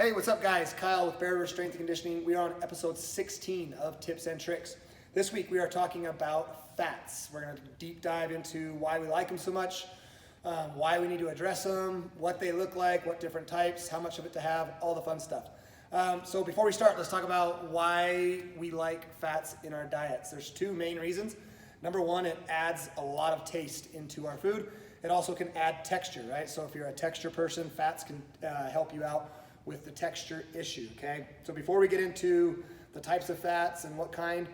Hey, what's up guys? Kyle with Bear River Strength and Conditioning. We are on episode 16 of Tips and Tricks. This week we are talking about fats. We're going to deep dive into why we like them so much, why we need to address them, what they look like, what different types, how much of it to have, all the fun stuff. So before we start, let's talk about why we like fats in our diets. There's two main reasons. Number one, it adds a lot of taste into our food. It also can add texture, right? So if you're a texture person, fats can help you out with the texture issue, okay? So before we get into the types of fats and what kind,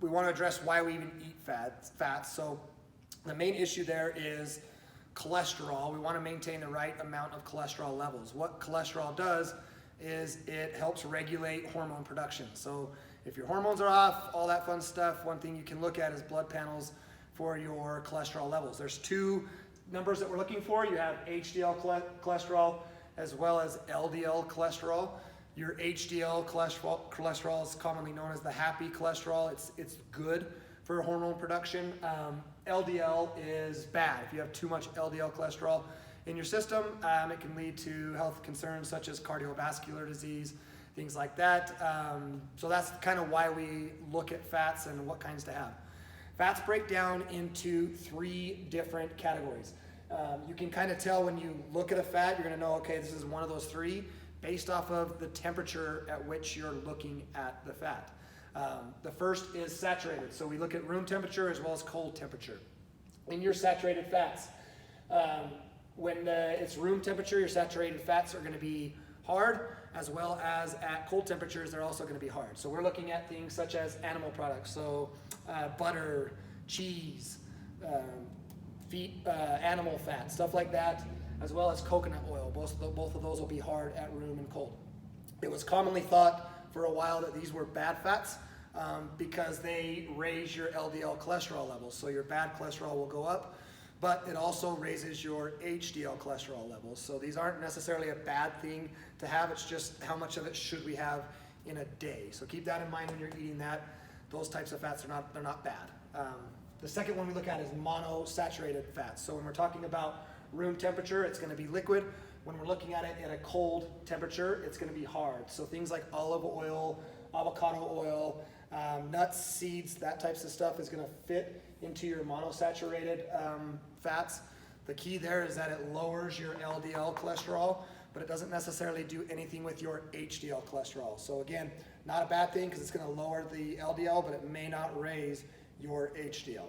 we want to address why we even eat fats. So the main issue there is cholesterol. We want to maintain the right amount of cholesterol levels. What cholesterol does is it helps regulate hormone production. So if your hormones are off, all that fun stuff, one thing you can look at is blood panels for your cholesterol levels. There's two numbers that we're looking for. You have HDL cholesterol as well as LDL cholesterol. Your HDL cholesterol is commonly known as the happy cholesterol. It's good for hormone production. LDL is bad. If you have too much LDL cholesterol in your system, it can lead to health concerns such as cardiovascular disease, things like that. So that's kind of why we look at fats and what kinds to have. Fats break down into three different categories. You can kind of tell when you look at a fat, you're going to know, okay, this is one of those three based off of the temperature at which you're looking at the fat. The first is saturated. So we look at room temperature as well as cold temperature. In your saturated fats, when it's room temperature, your saturated fats are going to be hard, as well as at cold temperatures, they're also going to be hard. So we're looking at things such as animal products, so butter, cheese, animal fat, stuff like that, as well as coconut oil. Both of those will be hard at room and cold. It was commonly thought for a while that these were bad fats because they raise your LDL cholesterol levels. So your bad cholesterol will go up, but it also raises your HDL cholesterol levels. So these aren't necessarily a bad thing to have. It's just how much of it should we have in a day. So keep that in mind when you're eating that. Those types of fats they're not bad. The second one we look at is monosaturated fats. So when we're talking about room temperature, it's going to be liquid. When we're looking at it at a cold temperature, it's going to be hard. So things like olive oil, avocado oil, nuts, seeds, that types of stuff is going to fit into your monosaturated fats. The key there is that it lowers your LDL cholesterol, but it doesn't necessarily do anything with your HDL cholesterol. So again, not a bad thing because it's going to lower the LDL, but it may not raise your HDL.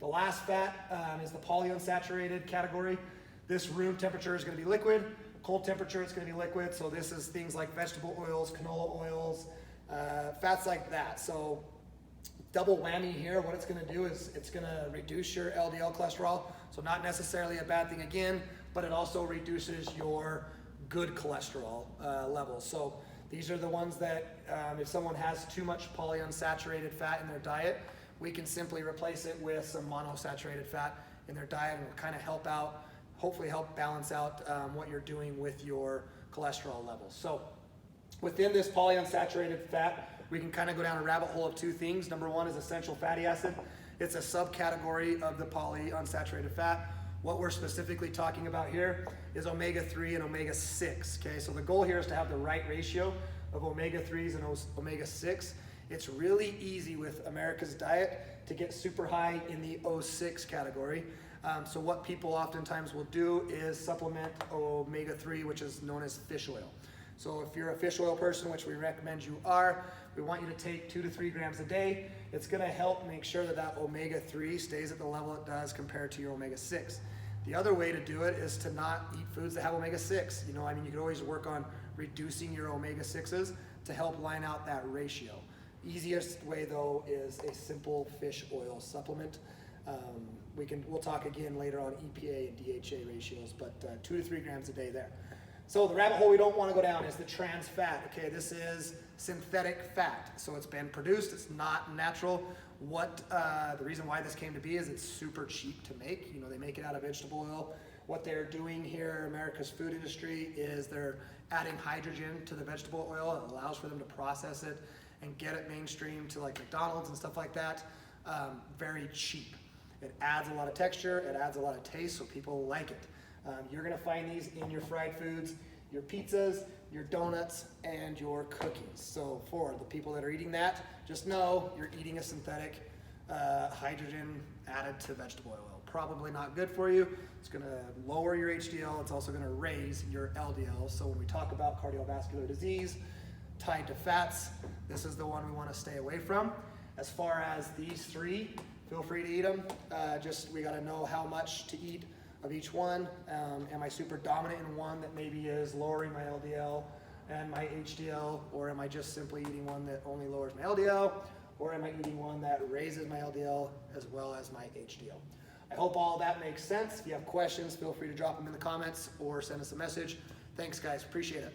The last fat is the polyunsaturated category. This room temperature is going to be liquid. Cold temperature, it's going to be liquid. So this is things like vegetable oils, canola oils, fats like that. So double whammy here. What it's going to do is it's going to reduce your LDL cholesterol. So not necessarily a bad thing again, but it also reduces your good cholesterol levels. So these are the ones that if someone has too much polyunsaturated fat in their diet, we can simply replace it with some monosaturated fat in their diet, and it will kind of help out, hopefully help balance out what you're doing with your cholesterol levels. So within this polyunsaturated fat, we can kind of go down a rabbit hole of two things. Number one is essential fatty acid. It's a subcategory of the polyunsaturated fat. What we're specifically talking about here is omega-3 and omega-6, okay? So the goal here is to have the right ratio of omega-3s and omega-6. It's really easy with America's diet to get super high in the O6 category. So what people oftentimes will do is supplement omega-3, which is known as fish oil. So if you're a fish oil person, which we recommend you are, we want you to take 2 to 3 grams a day. It's going to help make sure that that omega-3 stays at the level it does compared to your omega-6. The other way to do it is to not eat foods that have omega-6. You know, I mean, you could always work on reducing your omega-6s to help line out that ratio. Easiest way though is a simple fish oil supplement. We'll talk again later on EPA and DHA ratios, but 2 to 3 grams a day there. So the rabbit hole we don't want to go down is the trans fat. Okay, this is synthetic fat. So it's been produced, it's not natural. The reason why this came to be is it's super cheap to make. You know, they make it out of vegetable oil. What they're doing here, America's food industry, is they're adding hydrogen to the vegetable oil. It allows for them to process it and get it mainstream to like McDonald's and stuff like that. Very cheap. It adds a lot of texture, it adds a lot of taste, so people like it. You're gonna find these in your fried foods, your pizzas, your donuts, and your cookies. So for the people that are eating that, just know you're eating a synthetic hydrogen added to vegetable oil. Probably not good for you. It's going to lower your HDL. It's also going to raise your LDL. So when we talk about cardiovascular disease tied to fats, this is the one we want to stay away from. As far as these three, feel free to eat them. We got to know how much to eat of each one. Am I super dominant in one that maybe is lowering my LDL and my HDL, or am I just simply eating one that only lowers my LDL, or am I eating one that raises my LDL as well as my HDL? I hope all that makes sense. If you have questions, feel free to drop them in the comments or send us a message. Thanks, guys. Appreciate it.